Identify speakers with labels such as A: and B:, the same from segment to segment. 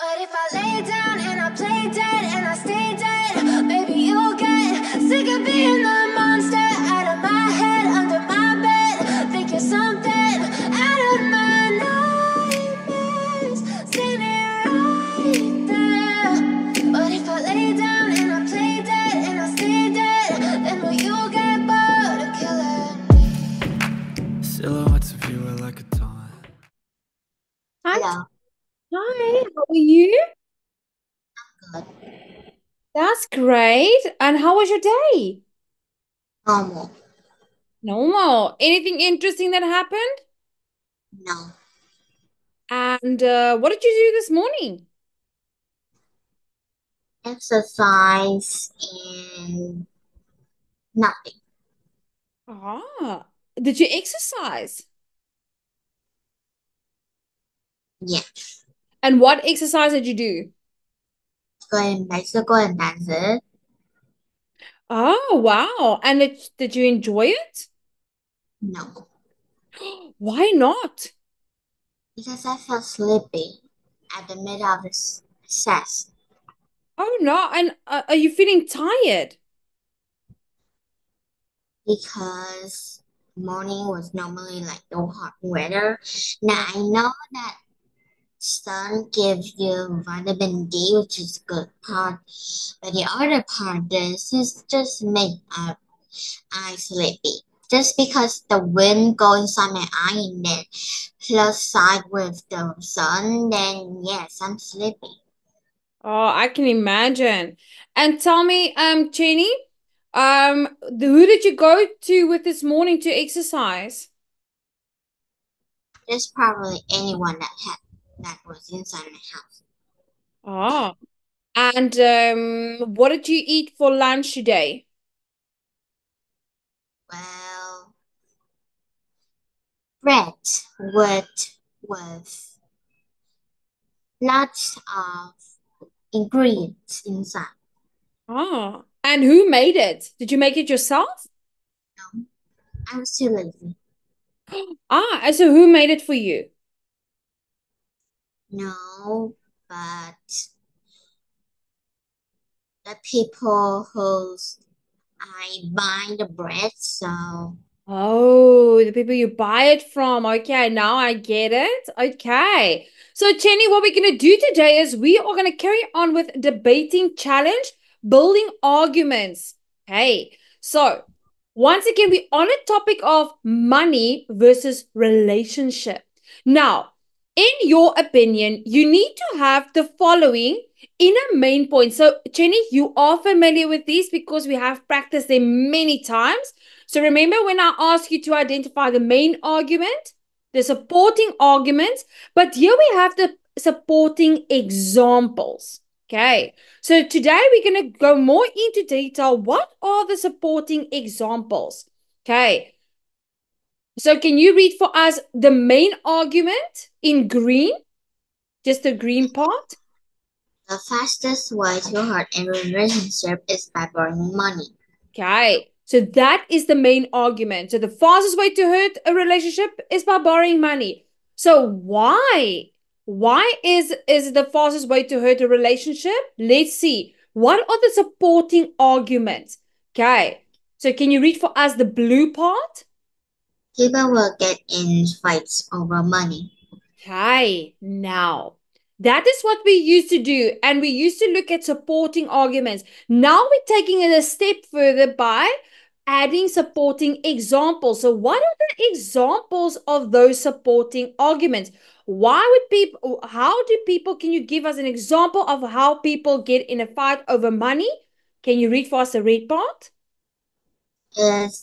A: But if I lay down and I play dead and I stay dead, maybe you'll get sick of being the monster out of my head, under my bed. Think you're something out of my nightmares. See me right there. But if I lay down and I play dead and I stay dead, then will you get bored of killing me?
B: Silhouettes of you are like a taunt.
C: Hi,
A: Hello.
C: hi, how are you?
A: Good.
C: That's great. And how was your day?
A: Normal.
C: Normal. Anything interesting that happened?
A: No.
C: And what did you do this morning?
A: Exercise and nothing.
C: Ah, did you exercise?
A: Yeah.
C: And what exercise did you do?
A: Go and dance it.
C: Oh, wow. And did you enjoy it?
A: No.
C: Why not?
A: Because I felt sleepy at the middle of the session.
C: Oh, no. And are you feeling tired?
A: Because morning was normally like no hot weather. Now I know that sun gives you vitamin D, which is good part. But the other part, this is just make eye sleepy. Just because the wind go inside my eye and then plus side with the sun, then yes, I'm sleepy.
C: Oh, I can imagine. And tell me, Jenny, who did you go to with this morning to exercise?
A: There's probably anyone that was inside my house.
C: Oh, and what did you eat for lunch today?
A: Well, bread with lots of ingredients inside.
C: Oh, and who made it? Did you make it yourself?
A: No, I was too lazy.
C: Ah, and so who made it for you?
A: No, but the people who's I buy the bread, so
C: Oh, the people you buy it from. Okay, now I get it. Okay. So, Jenny, what we're going to do today is we are going to carry on with debating challenge, building arguments. Okay. So, once again, we're on a topic of money versus relationship. Now, in your opinion, you need to have the following in a main point. So, Jenny, you are familiar with these because we have practiced them many times. So remember when I ask you to identify the main argument, the supporting arguments, but here we have the supporting examples. Okay. So today we're going to go more into detail. What are the supporting examples? Okay. So can you read for us the main argument in green? Just the green part?
A: the fastest way to hurt a relationship is by borrowing money.
C: Okay. So that is the main argument. So the fastest way to hurt a relationship is by borrowing money. So why? Why is the fastest way to hurt a relationship? Let's see. What are the supporting arguments? Okay. So can you read for us the blue part?
A: People will get in fights over money.
C: Okay, now that is what we used to do, and we used to look at supporting arguments. Now we're taking it a step further by adding supporting examples. So, what are the examples of those supporting arguments? Why would people, how do people, can you give us an example of how people get in a fight over money? Can you read for us the red part?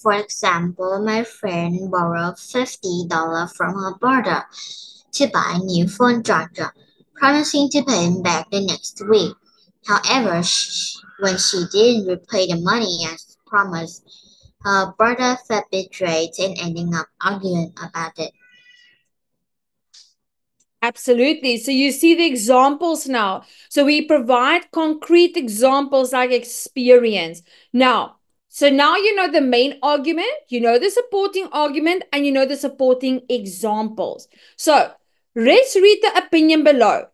A: For example, my friend borrowed $50 from her brother to buy a new phone charger, promising to pay him back the next week. However, when she didn't repay the money as promised, her brother felt betrayed and ending up arguing about it.
C: Absolutely. So you see the examples now. So we provide concrete examples like experience. Now, so now you know the main argument, you know the supporting argument, and you know the supporting examples. So let's read the opinion below.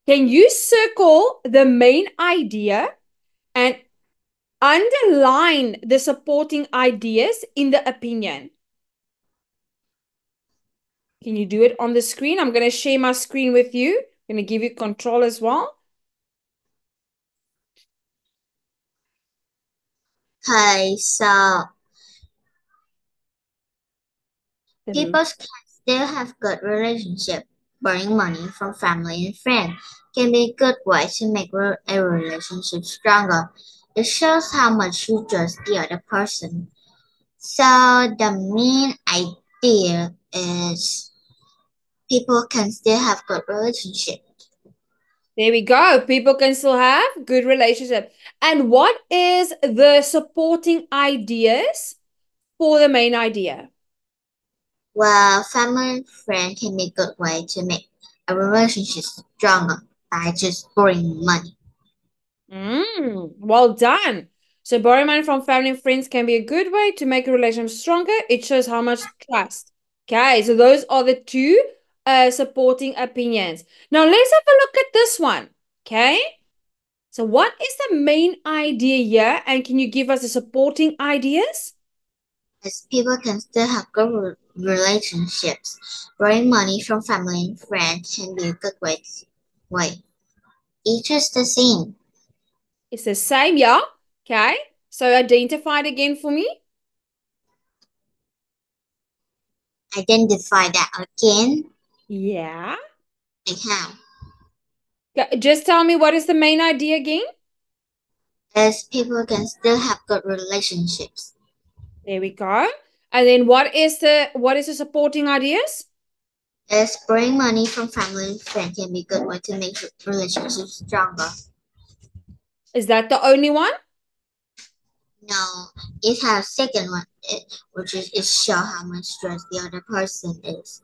C: Can you circle the main idea and underline the supporting ideas in the opinion? Can you do it on the screen? I'm going to share my screen with you. I'm going to give you control as well.
D: Okay, so people can still have good relationship. Borrowing money from family and friends can be a good way to make a relationship stronger. It shows how much you trust the other person. So the main idea is people can still have good relationship.
C: There we go. People can still have good relationship. And what is the supporting ideas for the main idea?
D: Well, family and friend can be a good way to make a relationship stronger by just borrowing money.
C: Well done. So borrowing money from family and friends can be a good way to make a relationship stronger. It shows how much trust. Okay, so those are the two supporting opinions. Now let's have a look at this one. Okay. So what is the main idea here? And can you give us the supporting ideas?
D: As people can still have good relationships, borrowing money from family and friends can be a good way. Each is the same.
C: It's the same, yeah. Okay. So identify it again for me.
D: Identify that again.
C: Yeah.
D: Like how?
C: Just tell me what is the main idea again?
D: As people can still have good relationships.
C: There we go. And then what is the supporting ideas?
D: As borrowing money from family and friends can be a good way to make relationships stronger.
C: Is that the only one?
D: No, it has a second one, which is it show how much trust the other person is.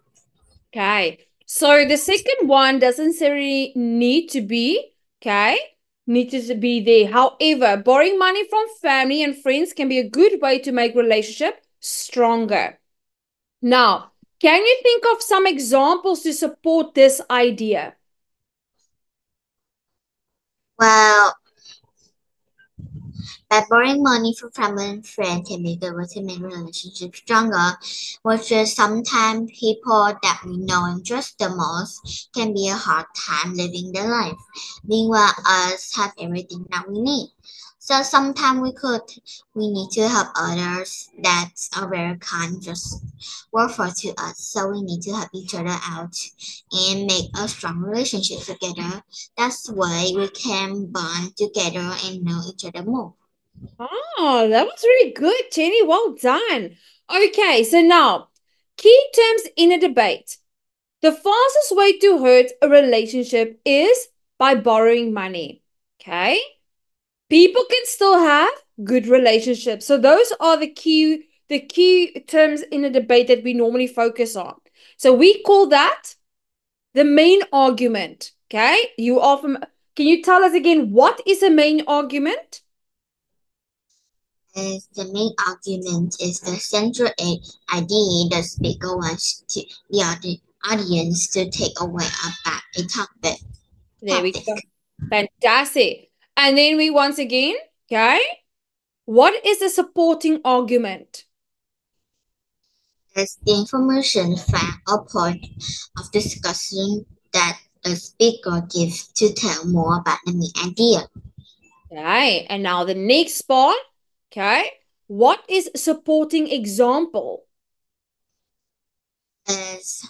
C: Okay. So the second one doesn't necessarily need to be, okay, need to be there. However, borrowing money from family and friends can be a good way to make relationship stronger. Now, can you think of some examples to support this idea?
D: Well, by borrowing money from family and friends can be a good way to make relationships stronger, which is sometimes people that we know and trust the most can be a hard time living their life. Meanwhile, us have everything that we need. So sometimes we need to help others that are very kind, just worthwhile to us. So we need to help each other out and make a strong relationship together. That's why we can bond together and know each other more.
C: Oh, that was really good, Jenny. Well done. Okay, so now, key terms in a debate. The fastest way to hurt a relationship is by borrowing money. Okay? People can still have good relationships. So those are the key terms in a debate that we normally focus on. So we call that the main argument. Okay? Can you tell us again what is a main argument?
D: As the main argument is the central idea the speaker wants the audience to take away about a topic.
C: There we go. Fantastic. And then we once again, okay, what is the supporting argument?
D: As the information, fact, or point of discussion that the speaker gives to tell more about the main idea.
C: Okay, and now the next part, okay, what is supporting example?
D: As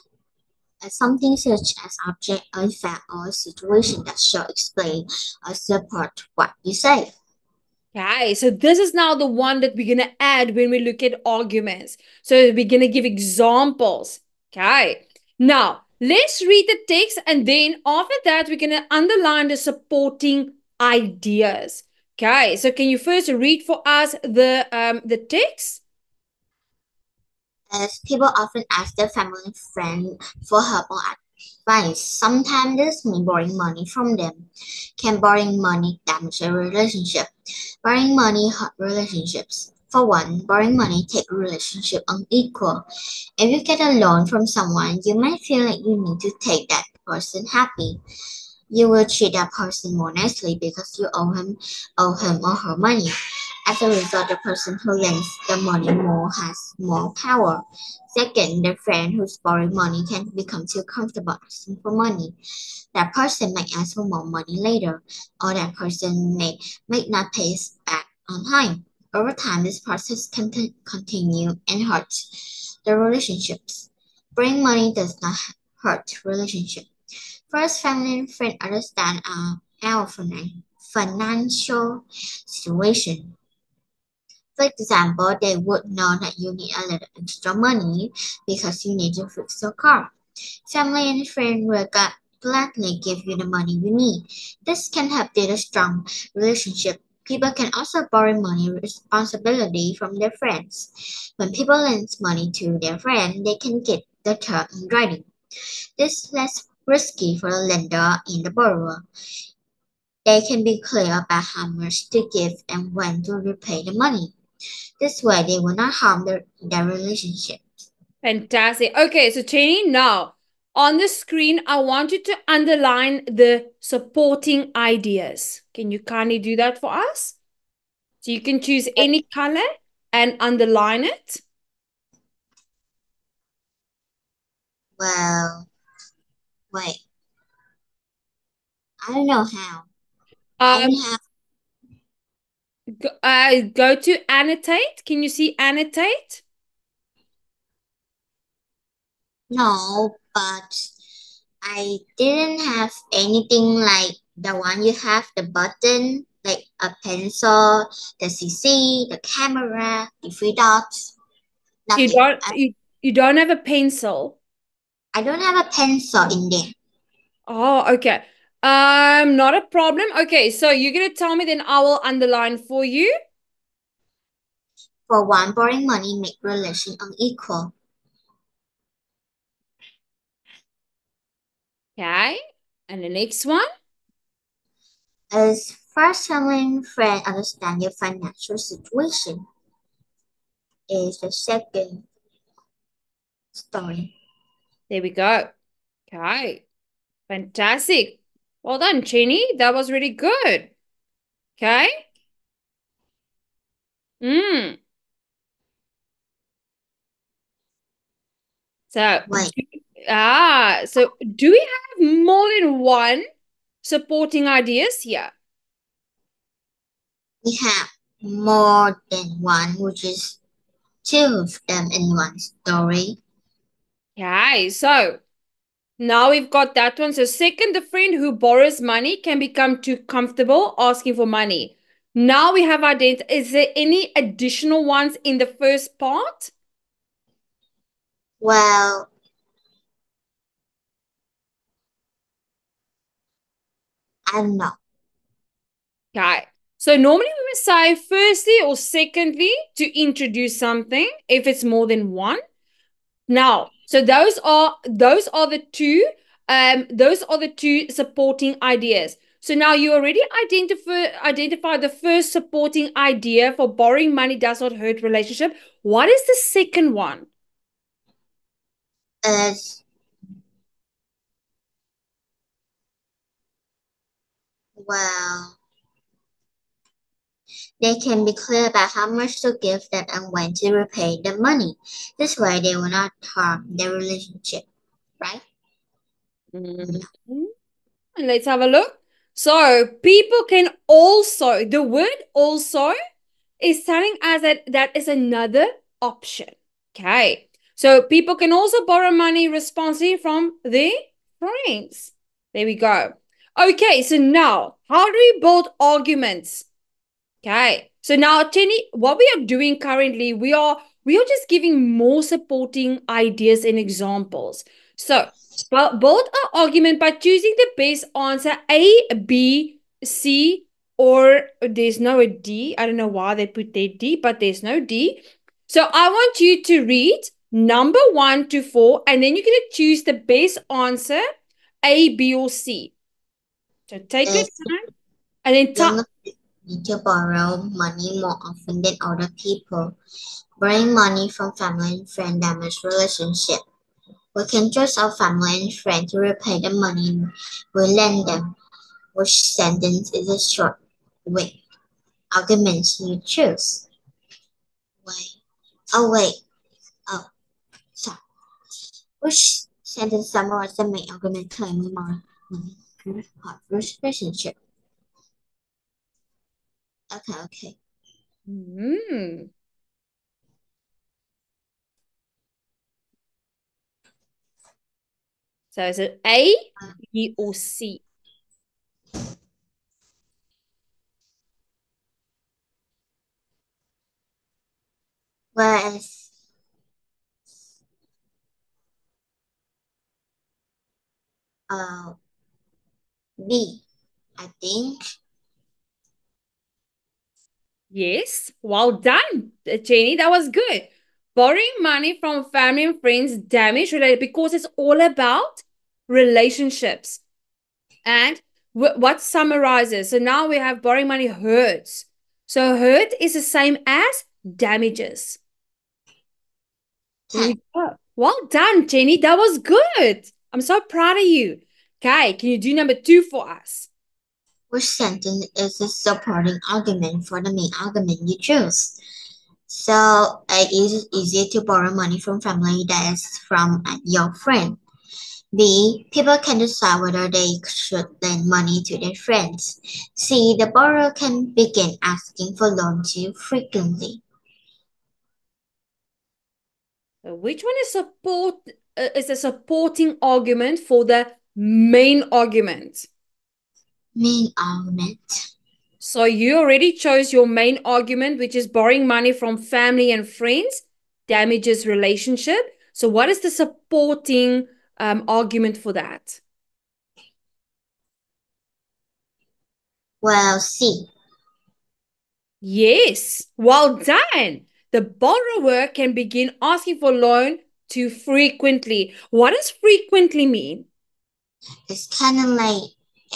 D: something such as object, a fact, or a situation that shall explain or support what you say.
C: Okay, so this is now the one that we're going to add when we look at arguments. So we're going to give examples. Okay, now let's read the text, and then after that, we're going to underline the supporting ideas. Okay, so can you first read for us the text?
D: As people often ask their family and friends for help or advice, sometimes this means borrowing money from them. Can borrowing money damage a relationship? Borrowing money hurt relationships. For one, borrowing money take relationship unequal. If you get a loan from someone, you might feel like you need to take that person happy. You will treat that person more nicely because you owe him or her money. As a result, the person who lends the money more has more power. Second, the friend who's borrowing money can become too comfortable asking for money. That person might ask for more money later, or that person may not pay back on time. Over time, this process can continue and hurt the relationships. Borrowing money does not hurt relationship. First, family and friends understand our financial situation. For example, they would know that you need a little extra money because you need to fix your car. Family and friends will gladly give you the money you need. This can help build a strong relationship. People can also borrow money responsibility from their friends. When people lend money to their friend, they can get the term in writing. This is less risky for the lender and the borrower. They can be clear about how much to give and when to repay the money. This way, they will not harm their relationship.
C: Fantastic. Okay, so Cheney, now on the screen, I want you to underline the supporting ideas. Can you kindly do that for us? So you can choose any color and underline it.
D: Well, wait. I don't know how. I don't have.
C: Go to annotate. Can you see annotate?
D: No, but I didn't have anything like the one you have, the button, like a pencil, the CC, the camera, the three dots.
C: You
D: Nothing.
C: don't you don't have a pencil.
D: I don't have a pencil in there.
C: Oh, okay. Not a problem. Okay, so you're gonna tell me, then I will underline for you.
D: For one, borrowing money make relation unequal.
C: Okay. And the next one?
D: As first family and friend understand your financial situation is the second story.
C: There we go. Okay. Fantastic. Well done, Cheney. That was really good. Okay. So,
D: Wait,
C: so do we have more than one supporting ideas here?
D: we have more than one, which is two of them in one story.
C: Okay, so now we've got that one. So second, the friend who borrows money can become too comfortable asking for money. Now we have identified. Is there any additional ones in the first part?
D: Well, I don't know.
C: Okay. So normally we would say firstly or secondly to introduce something if it's more than one. Now, so those are the two supporting ideas. So now you already identify the first supporting idea for borrowing money does not hurt relationship. What is the second one?
D: Well, they can be clear about how much to give them and when to repay the money. This way, they will not harm their relationship, right?
C: And let's have a look. So people can also, the word also is telling us that is another option. Okay. So people can also borrow money responsibly from their friends. There we go. Okay, so now how do we build arguments? Okay. So now, Tenny, what we are doing currently, we are just giving more supporting ideas and examples. So build an argument by choosing the best answer A, B, C, or there's no a D. I don't know why they put their D, but there's no D. So I want you to read number 1 to 4, and then you're going to choose the best answer, A, B, or C. So take your time, and then
D: Younger people need to borrow money more often than older people. Borrowing money from family and friends damage relationship. We can trust our family and friends to repay the money we lend them. Which sentence is a short wait argument you choose? Wait. Oh, sorry. Which sentence summarizes the main argument claiming money hard relationship? Okay.
C: Hmm. So is it A, B, or C?
D: Whereas B, I think.
C: Yes, well done, Jenny. That was good. Borrowing money from family and friends damage related because it's all about relationships. And what summarizes? So now we have borrowing money hurts. So hurt is the same as damages. There we go. Well done, Jenny. That was good. I'm so proud of you. Okay, can you do number 2 for us?
D: Which sentence is a supporting argument for the main argument you choose? So it is easier to borrow money from family than from your friend. B. People can decide whether they should lend money to their friends. C. The borrower can begin asking for loan too frequently.
C: Which one is a supporting argument for the main argument?
D: Main argument.
C: So you already chose your main argument, which is borrowing money from family and friends damages relationship. So what is the supporting argument for that?
D: Well, C.
C: Yes, well done. The borrower can begin asking for loan too frequently. What does frequently mean?
D: It's kind of like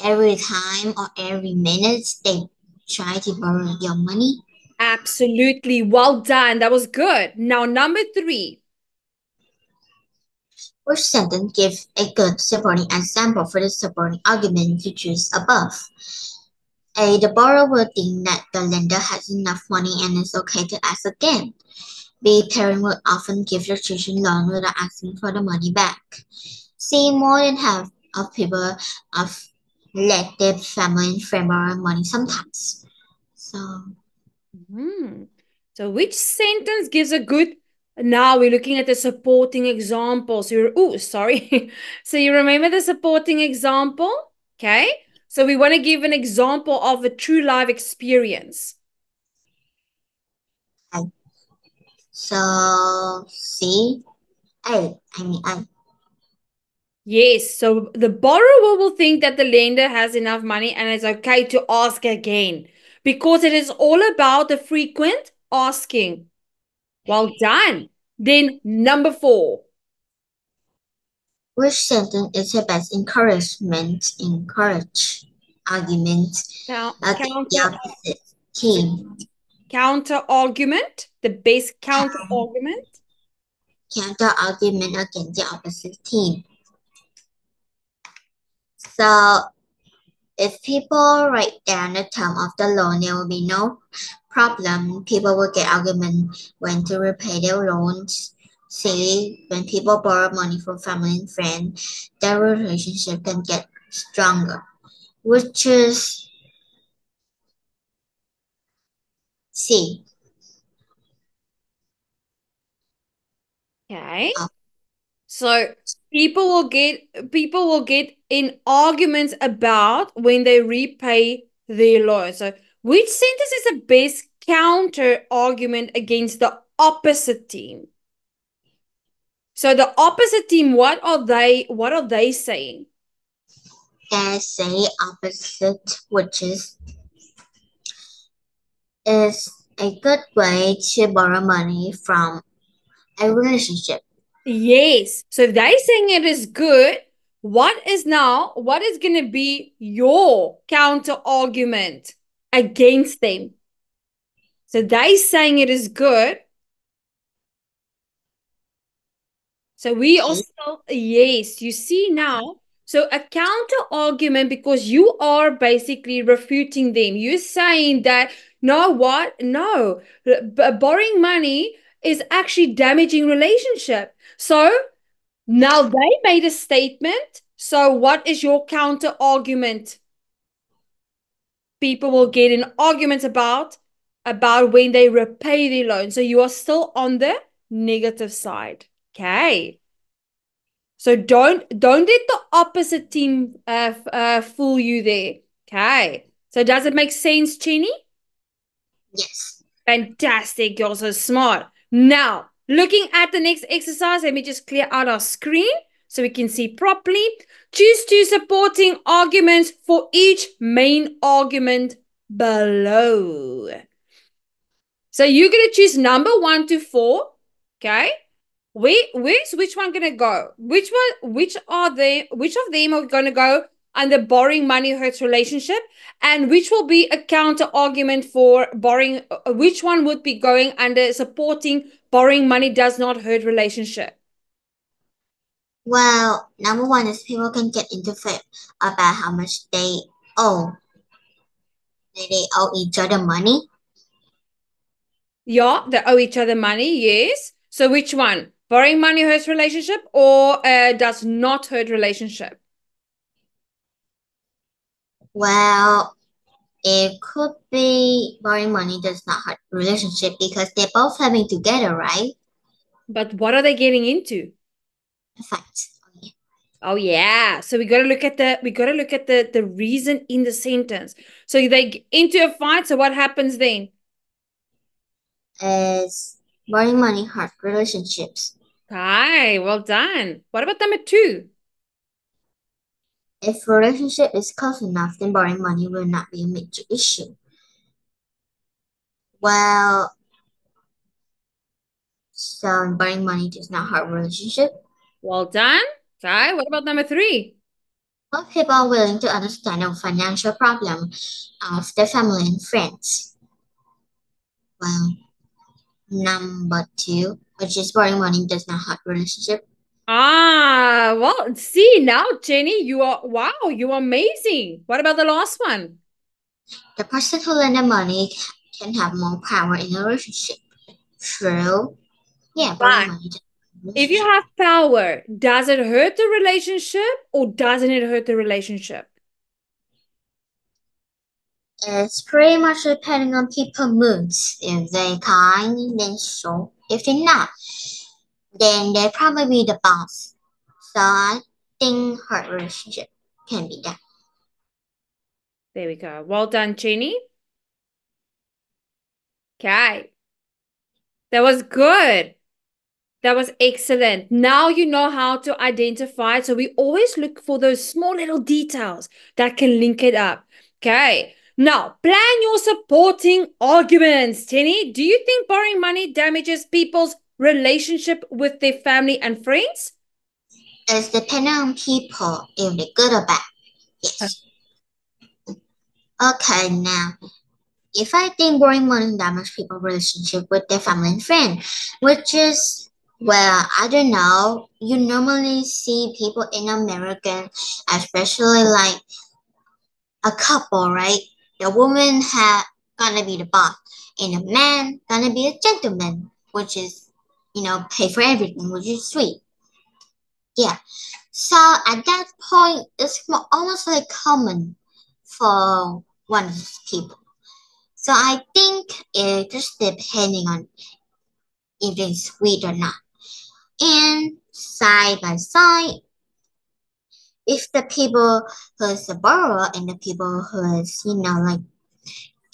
D: every time or every minute they try to borrow your money.
C: Absolutely. Well done. That was good. Now, number 3.
D: Which sentence gives a good supporting example for the supporting argument you choose above? A. The borrower will think that the lender has enough money and it's okay to ask again. B. Parents will often give their children loan without asking for the money back. C. More than half of people have let their family and friend borrow money sometimes.
C: So which sentence gives a good... Now we're looking at the supporting example. Sorry. So you remember the supporting example? Okay. So we want to give an example of a true life experience.
D: So C. A.
C: Yes. So the borrower will think that the lender has enough money and it's okay to ask again because it is all about the frequent asking. Well done. Then number 4.
D: Which sentence is the best encourage argument against the
C: Counter
D: opposite team?
C: counter argument, the base counter argument.
D: Counter argument against the opposite team. So if people write down the term of the loan, there will be no problem. People will get argument when to repay their loans. See, when people borrow money from family and friends, their relationship can get stronger, which is C.
C: Okay. So people will get in arguments about when they repay their loan. So which sentence is the best counter argument against the opposite team? So the opposite team, what are they saying?
D: They say opposite, which is a good way to borrow money from a relationship.
C: Yes. So if they're saying it is good, what is going to be your counter argument against them? So they saying it is good. So we are
D: Okay.
C: still, yes, you see now. So a counter argument, because you are basically refuting them. You're saying that, no, what? No, borrowing money is actually damaging relationship. So now they made a statement. So what is your counter argument? People will get in arguments about when they repay their loan. So you are still on the negative side. Okay. So don't let the opposite team fool you there. Okay. So does it make sense, Chenny?
D: Yes.
C: Fantastic. You're so smart. Now, looking at the next exercise, let me just clear out our screen so we can see properly. Choose two supporting arguments for each main argument below. So you're going to choose number 1 to 4. Okay. Where's which one gonna go? Which of them are gonna go under borrowing money hurts relationship, and which will be a counter argument for borrowing? Which one would be going under supporting borrowing money does not hurt relationship?
D: Well, number one is people can get into fight about how much they owe. They owe each other money.
C: Yeah, they owe each other money. Yes. So which one? Borrowing money hurts relationship or does not hurt relationship?
D: Well, it could be borrowing money does not hurt relationship because they're both living together, right?
C: But what are they getting into?
D: Fight.
C: Oh yeah. So we gotta look at the reason in the sentence. So they get into a fight. So what happens then?
D: Is borrowing money hurt relationships?
C: Okay, well done. What about number 2?
D: If a relationship is close enough, then borrowing money will not be a major issue. Well, so borrowing money does not hurt relationship.
C: Well done. Okay, what about number 3?
D: Most people are willing to understand the financial problem of their family and friends. Well, number 2, which is borrowing money does not hurt relationship.
C: Well, see now, Jenny, you are amazing. What about the last one?
D: The person who lends the money can have more power in a relationship. True. Yeah, borrowing
C: But
D: money.
C: if you have power, does it hurt the relationship or doesn't it hurt the relationship?
D: It's pretty much depending on people's moods. If they kind, then so. If they're not, then they probably be the boss. So I think her relationship can be that.
C: There we go. Well done, Jenny. Okay. That was good. That was excellent. Now you know how to identify. So we always look for those small little details that can link it up. Okay. Now, plan your supporting arguments. Tenny, do you think borrowing money damages people's relationship with their family and friends?
D: It's depending on people if they're good or bad. Yes. Okay, now if I think borrowing money damages people's relationship with their family and friends, which is, well, I don't know. You normally see people in America, especially like a couple, right? The woman gonna be the boss, and the man gonna be a gentleman, which is, pay for everything, which is sweet. Yeah. So at that point, it's almost like common for one of these people. So I think it just depending on if they're sweet or not. And side by side, if the people who's the borrower and the people who's, like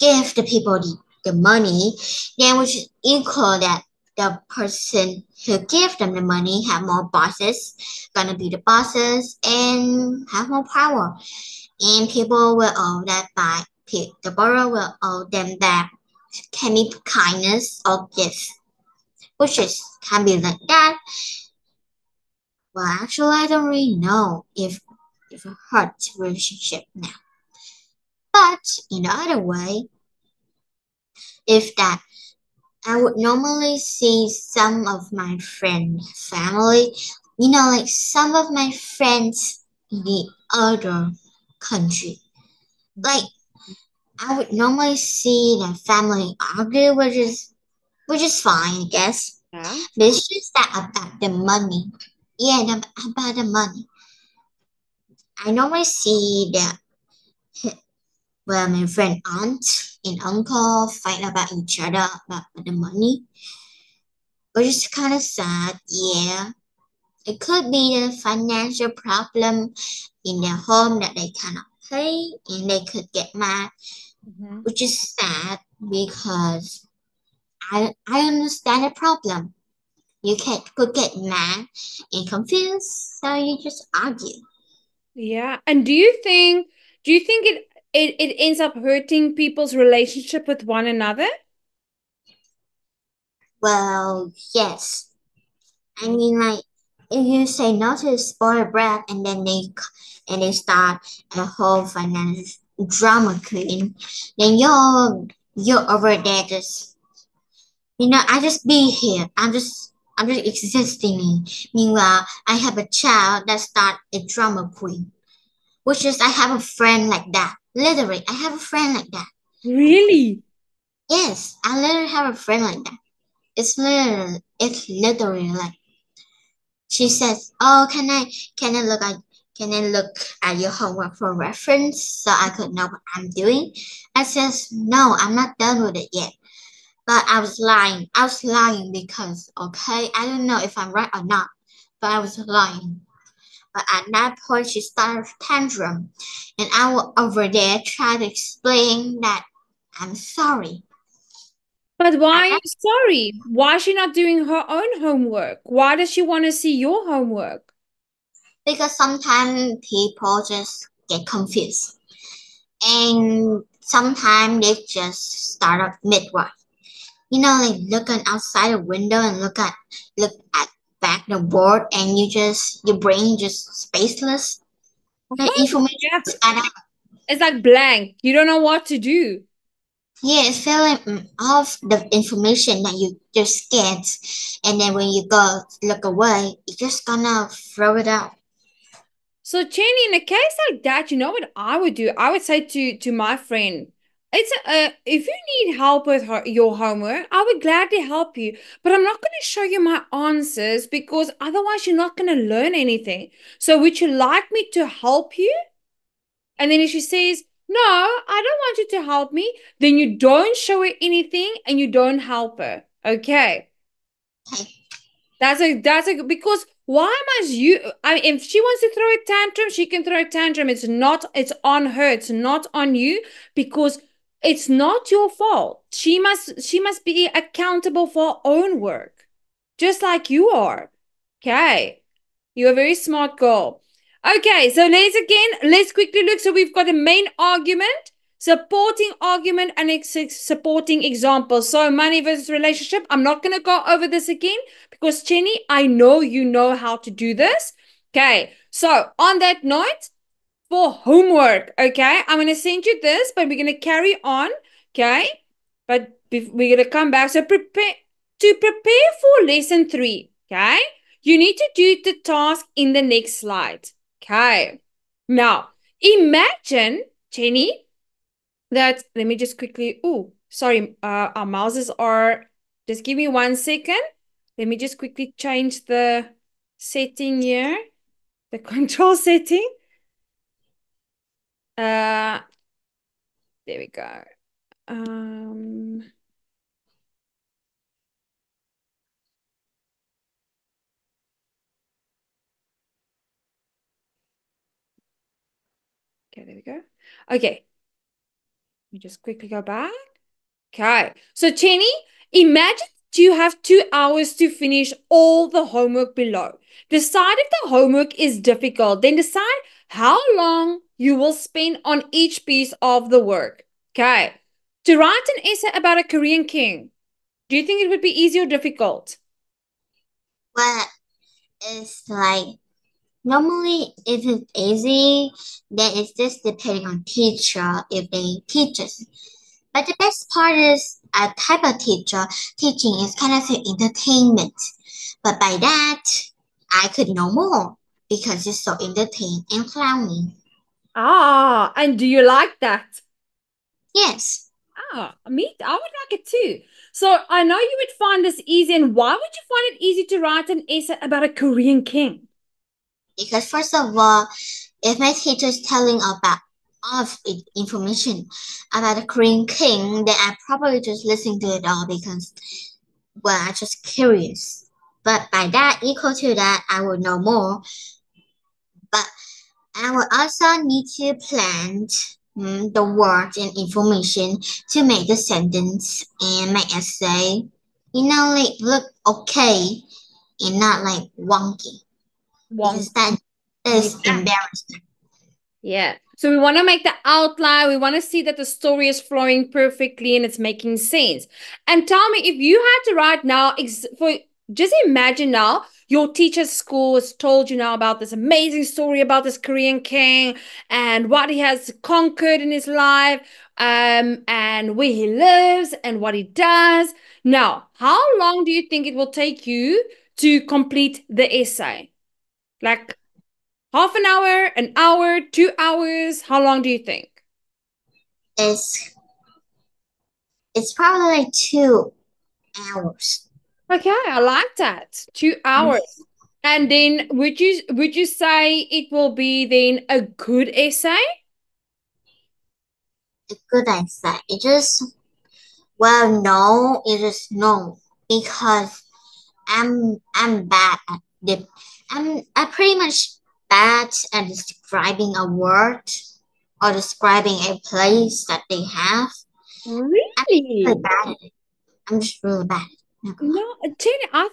D: give the people the money, then which is equal that the person who give them the money have more bosses, gonna be the bosses and have more power. And people will owe that back. The borrower will owe them back. Can be kindness or gifts, which is can be like that. Well, actually, I don't really know if it hurts relationship now. But in the other way, if that I would normally see some of my friends' family, like some of my friends in the other country. Like I would normally see their family argue, which is fine, I guess.
C: Yeah.
D: But it's just that about the money. Yeah, about the money. I normally see that my friend aunt and uncle fight about each other about the money, which is kind of sad. Yeah, it could be a financial problem in their home that they cannot pay, and they could get mad, which is sad because I understand the problem. Could get mad and confused, so you just argue.
C: Yeah. And do you think it ends up hurting people's relationship with one another?
D: Well, yes. I mean, like, if you say no to spoiled brat and then they start a whole finance drama queen, then you're over there just I just be here. I'm just existing. Meanwhile, I have a child that start a drama queen, which is I have a friend like that. Literally, I have a friend like that.
C: Really?
D: Yes, I literally have a friend like that. It's literally like she says, "Oh, can I look at your homework for reference so I could know what I'm doing?" I says, "No, I'm not done with it yet." But I was lying. I was lying because, okay, I don't know if I'm right or not, but I was lying. But at that point, she started a tantrum, and I was over there trying to explain that I'm sorry.
C: But why are you sorry? Why is she not doing her own homework? Why does she want to see your homework?
D: Because sometimes people just get confused, and sometimes they just start up midwife. Like looking outside the window and look at back the board, and your brain just spaceless. Like information
C: Yeah.
D: just add up.
C: It's like blank. You don't know what to do.
D: Yeah, it's feeling off the information that you just get, and then when you go look away, you're just gonna throw it out.
C: So, Jenny, in a case like that, you know what I would do? I would say to my friend, if you need help with your homework, I would gladly help you. But I'm not going to show you my answers because otherwise you're not going to learn anything. So, would you like me to help you? And then if she says, no, I don't want you to help me, then you don't show her anything and you don't help her. Okay.
D: Okay.
C: That's a because why must you? I mean, if she wants to throw a tantrum, she can throw a tantrum. It's on her. It's not on you because it's not your fault. She must be accountable for her own work, just like you are. Okay. You're a very smart girl. Okay, so let's quickly look. So we've got a main argument, supporting argument, and supporting example. So money versus relationship. I'm not going to go over this again because Jenny, I know you know how to do this. Okay, so on that note, for homework, okay, I'm going to send you this, but we're going to carry on, okay? But we're going to come back. So prepare for lesson 3, okay? You need to do the task in the next slide. Okay. Now, imagine, Jenny, that let me just quickly. Oh, sorry. Our mouses are. Just give me 1 second. Let me just quickly change the setting here, the control setting. There we go. Okay, there we go. Okay. Let me just quickly go back. Okay. So, Jenny, imagine you have 2 hours to finish all the homework below. Decide if the homework is difficult. Then decide how long you will spend on each piece of the work. Okay. To write an essay about a Korean king, do you think it would be easy or difficult?
D: Well, it's like normally if it's easy, then it's just depending on teacher if they teach us. But the best part is a type of teacher. Teaching is kind of an entertainment. But by that, I could know more because it's so entertaining and clowny.
C: Ah, and do you like that?
D: Yes,
C: Ah, me, I would like it too. So I know you would find this easy. And why would you find it easy to write an essay about a Korean king?
D: because first of all, if my teacher is telling about of information about a Korean king, then I probably just listen to it all because, well, I'm just curious. But by that, equal to that, I will know more. But I will also need to plan the words and information to make the sentence and my essay, like look okay and not like wonky. Because that is
C: Yeah.
D: embarrassing.
C: Yeah. So we want to make the outline. We want to see that the story is flowing perfectly and it's making sense. And tell me, if you had to write now, just imagine now your teacher's school has told you now about this amazing story about this Korean king and what he has conquered in his life, and where he lives and what he does. Now, how long do you think it will take you to complete the essay? Like half an hour, 2 hours? How long do you think?
D: It's probably like 2 hours.
C: Okay, I like that. 2 hours. And then would you say it will be then a good essay?
D: A good answer. It just no, it is no because I'm bad at the I'm pretty much bad at describing a word or describing a place that they have. I'm really
C: Really?
D: bad at it. I'm just really bad at it. Not gonna lie.
C: No, Jenny, I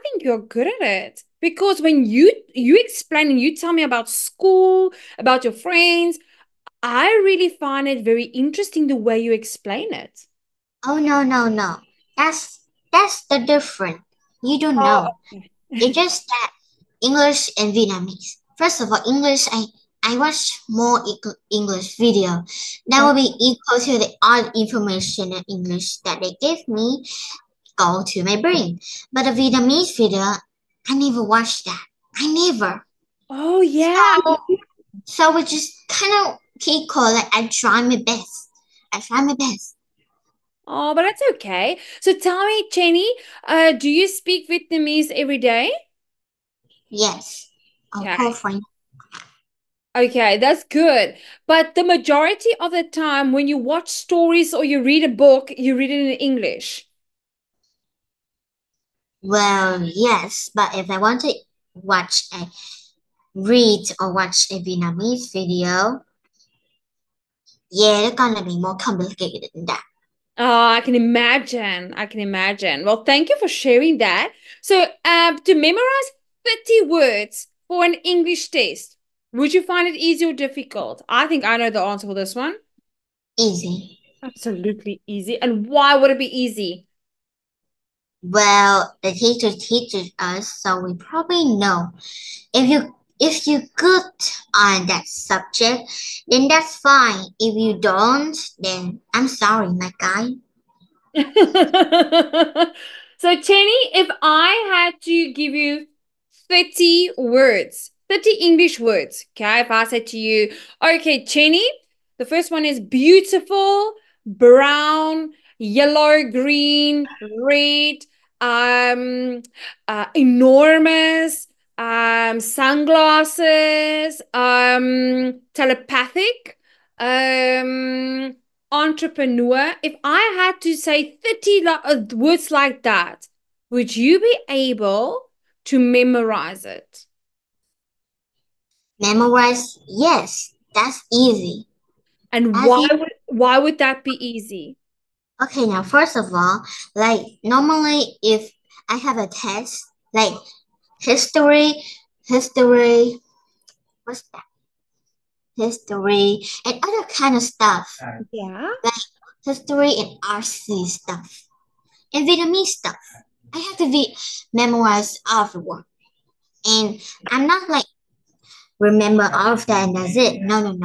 C: think you're good at it. Because when you explain and you tell me about school, about your friends, I really find it very interesting the way you explain it.
D: Oh no. That's the difference. You don't
C: Oh,
D: know.
C: okay.
D: It's just that English and Vietnamese. First of all, English, I watch more English video. That will be equal to the odd information in English that they give me go to my brain. But the Vietnamese video, I never watched that. I never.
C: Oh, yeah.
D: So we just kind of equal. Like I try my best. I try my best.
C: Oh, but that's okay. So tell me, Jenny, do you speak Vietnamese every day?
D: Yes. I'll
C: Okay.
D: call friend.
C: Okay, that's good. But the majority of the time when you watch stories or you read a book, you read it in English.
D: Well, yes, but if I want to read or watch a Vietnamese video, yeah, it's gonna be more complicated than that.
C: Oh, I can imagine. I can imagine. Well, thank you for sharing that. So, to memorize 30 words for an English test, would you find it easy or difficult? I think I know the answer for this one.
D: Easy.
C: Absolutely easy. And why would it be easy?
D: Well, the teacher teaches us, so we probably know. If you good on that subject, then that's fine. If you don't, then I'm sorry, my guy.
C: So, Chenny, if I had to give you 30 words, 30 English words, okay, if I said to you, okay, Chenny, the first one is beautiful, brown, yellow, green, red, enormous, sunglasses, telepathic, entrepreneur. If I had to say 30 words like that, would you be able to memorize it?
D: Memorize, yes, that's easy.
C: And
D: As in,
C: why would that be easy?
D: okay, now first of all, like normally if I have a test, like history, what's that? History and other kind of stuff,
C: Yeah.
D: like history and RC stuff and Vietnamese stuff. I have to memorize all of the word. And I'm not like remember all of that and that's it. No.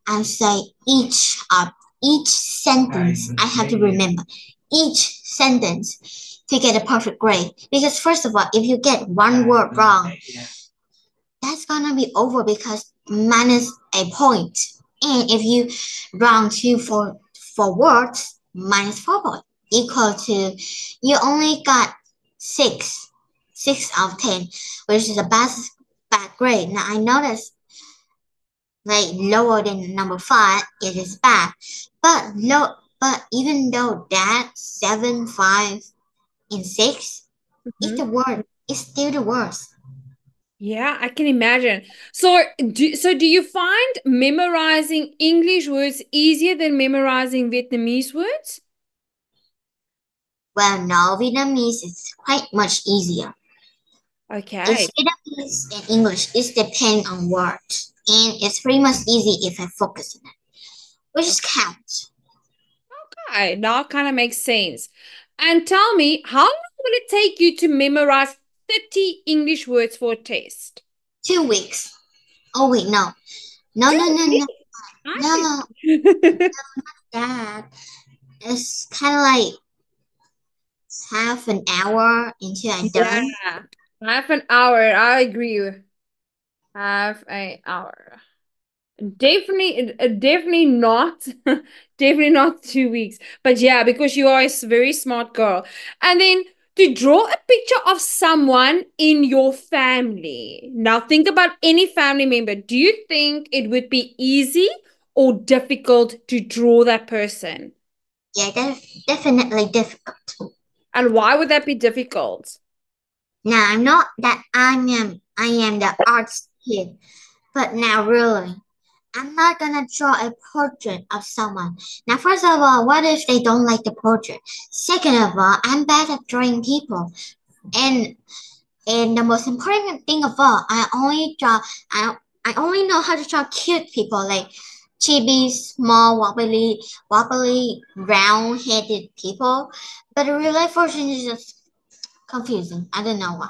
D: I say each of each sentence I have to remember each sentence to get a perfect grade. Because first of all, if you get one word wrong, that's gonna be over because minus a point. And if you wrong four words, minus 4 points, equal to you only got 6 out of 10, which is a bad grade. Now I noticed like lower than number 5, it is bad. But even though that 7, 5, and 6 is the word, it's still the worst.
C: Yeah, I can imagine. So do you find memorizing English words easier than memorizing Vietnamese words?
D: Well, no, Vietnamese is quite much easier.
C: Okay.
D: It's Vietnamese and English. It depends on words, and it's pretty much easy if I focus on it, which counts.
C: Okay, now it kind of makes sense. And tell me, how long will it take you to memorize 30 English words for a test?
D: 2 weeks. Oh wait, no, that it's kind of like half an hour until I'm done.
C: Yeah, half an hour. I agree. Half an hour. Definitely not. Definitely not 2 weeks. But yeah, because you are a very smart girl. And then to draw a picture of someone in your family. Now think about any family member. Do you think it would be easy or difficult to draw that person?
D: Yeah, that's definitely difficult.
C: And why would that be difficult?
D: Now I'm not that I am the arts kid, but now really, I'm not gonna draw a portrait of someone. Now, first of all, what if they don't like the portrait? Second of all, I'm bad at drawing people, and the most important thing of all, I only know how to draw cute people like chibi, small, wobbly, round-headed people. But the real life version is just confusing. I don't know why.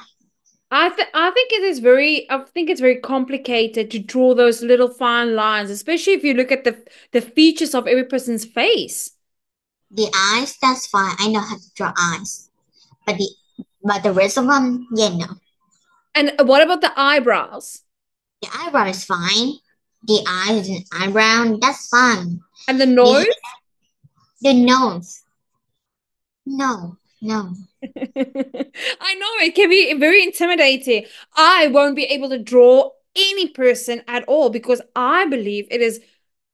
C: I think it's very complicated to draw those little fine lines, especially if you look at the features of every person's face.
D: The eyes, that's fine. I know how to draw eyes. But the rest of them, yeah, no.
C: And what about the eyebrows?
D: The eyebrow is fine. The eyes and eyebrow, that's fine.
C: And the nose?
D: The nose. No.
C: I know it can be very intimidating. I won't be able to draw any person at all because I believe it is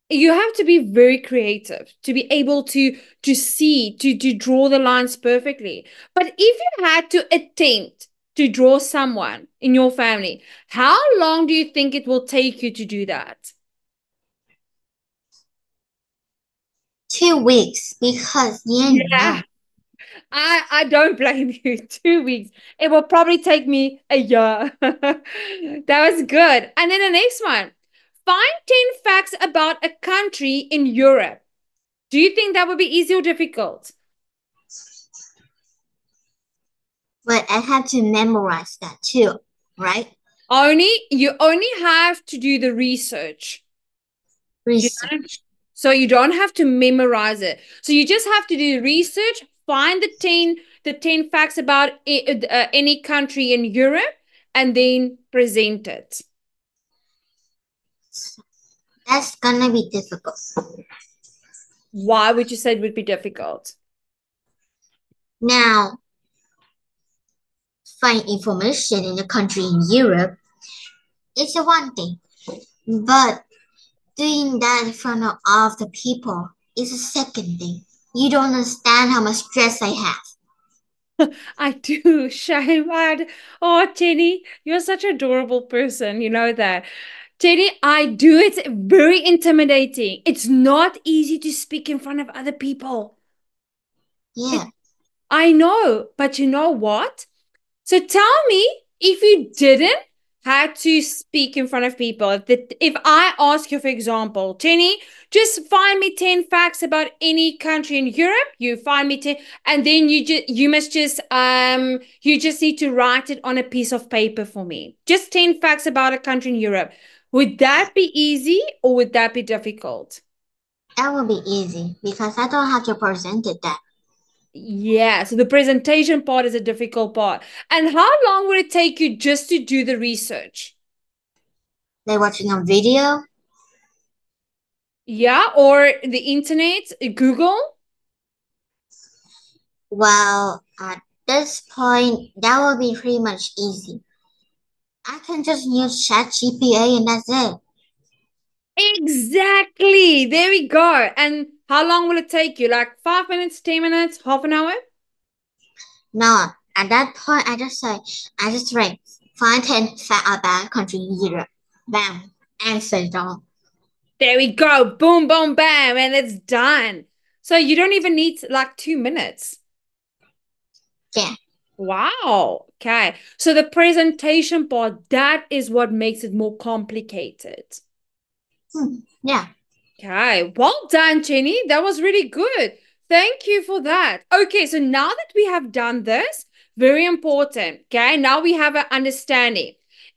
C: you have to be very creative to be able to see to draw the lines perfectly. But if you had to attempt to draw someone in your family, how long do you think it will take you to do that?
D: 2 weeks because
C: Yeah. I don't blame you. 2 weeks. It will probably take me a year. That was good. And then the next one. Find 10 facts about a country in Europe. Do you think that would be easy or difficult?
D: But I have to memorize that too, right?
C: You only have to do the research.
D: Research.
C: So you don't have to memorize it. So you just have to do research, find the 10 facts about any country in Europe, and then present it.
D: That's gonna be difficult.
C: Why would you say it would be difficult?
D: Now, find information in a country in Europe, it's a one thing. But doing that in front of all of the people is a second thing. You don't understand how much stress I have.
C: I do, Shahimad. Oh, Jenny, you're such an adorable person. You know that. Jenny, I do. It's very intimidating. It's not easy to speak in front of other people.
D: Yeah.
C: I know, but you know what? So tell me, if you didn't have to speak in front of people, if I ask you, for example, Jenny, just find me 10 facts about any country in Europe, you find me 10, and then you just need to write it on a piece of paper for me. Just 10 facts about a country in Europe. Would that be easy or would that be difficult?
D: That will be easy because I don't have to present it that.
C: Yeah, so the presentation part is a difficult part. And how long would it take you just to do the research?
D: Like watching a video.
C: Yeah, or the internet, Google?
D: Well, at this point, that will be pretty much easy. I can just use ChatGPT and that's it.
C: Exactly. There we go. And how long will it take you? Like 5 minutes, 10 minutes, half an hour?
D: No, at that point, I just write find 10 fact about country Europe. Bam, answer it all.
C: There we go. Boom, boom, bam. And it's done. So you don't even need like 2 minutes.
D: Yeah.
C: Wow. Okay. So the presentation part, that is what makes it more complicated.
D: Yeah.
C: Okay. Well done, Jenny. That was really good. Thank you for that. Okay. So now that we have done this, very important. Okay. Now we have an understanding.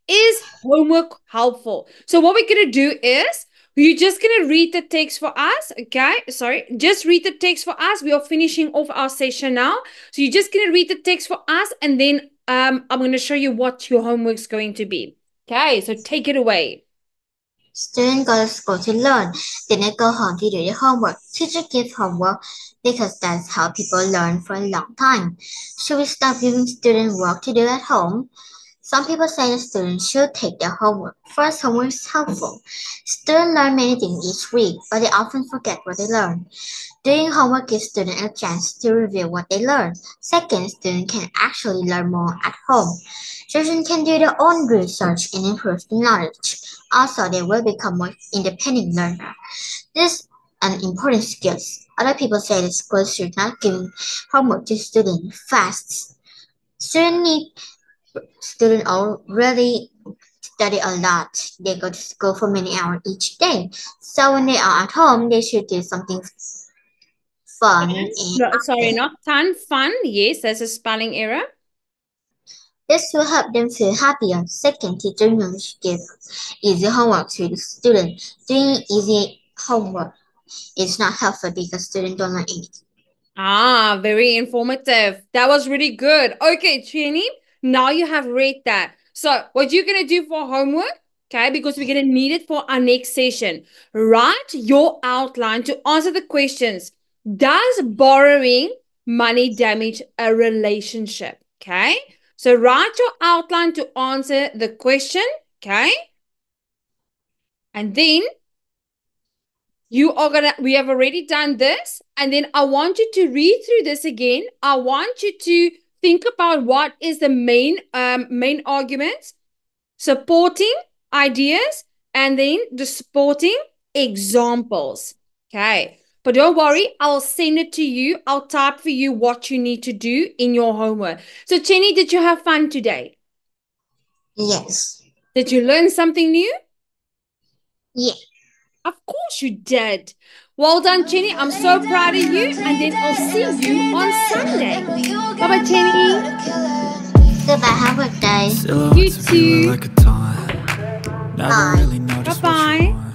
C: Is homework helpful? So what we're going to do is you're just going to read the text for us. Okay. Sorry. Just read the text for us. We are finishing off our session now. So you're just going to read the text for us. And then I'm going to show you what your homework's going to be. Okay. So take it away.
D: Students go to school to learn. Then they go home to do their homework. Teacher gives homework because that's how people learn for a long time. Should we stop giving students work to do at home? Some people say that students should take their homework. First, homework is helpful. Students learn many things each week, but they often forget what they learn. Doing homework gives students a chance to review what they learned. Second, students can actually learn more at home. Children can do their own research and improve their knowledge. Also, they will become more independent learners. This is an important skill. Other people say that schools should not give homework to students fast. Students already study a lot. They go to school for many hours each day. So when they are at home, they should do something fun and
C: Sorry, not fun. Fun. Yes, there's a spelling error.
D: this will help them feel happier. Second, teachers should give easy homework to the student. Doing easy homework is not helpful because students don't learn anything.
C: Ah, very informative. That was really good. Okay, Jenny, now you have read that. So what you're going to do for homework, okay, because we're going to need it for our next session, write your outline to answer the questions. Does borrowing money damage a relationship? Okay, so write your outline to answer the question, okay? And then we have already done this. And then I want you to read through this again. I want you to think about what is the main arguments, supporting ideas, and then the supporting examples. Okay. But don't worry, I'll send it to you. I'll type for you what you need to do in your homework. So, Jenny, did you have fun today?
D: Yes.
C: Did you learn something new?
D: Yeah.
C: Of course you did. Well done, Jenny. I'm so proud of you. And then I'll see you on Sunday. Bye-bye, Jenny.
D: Goodbye. Have a good day.
B: Silhouettes
C: You
B: of you
C: too.
B: are like a taunt. Never really know just what you
C: Bye-bye.
B: want.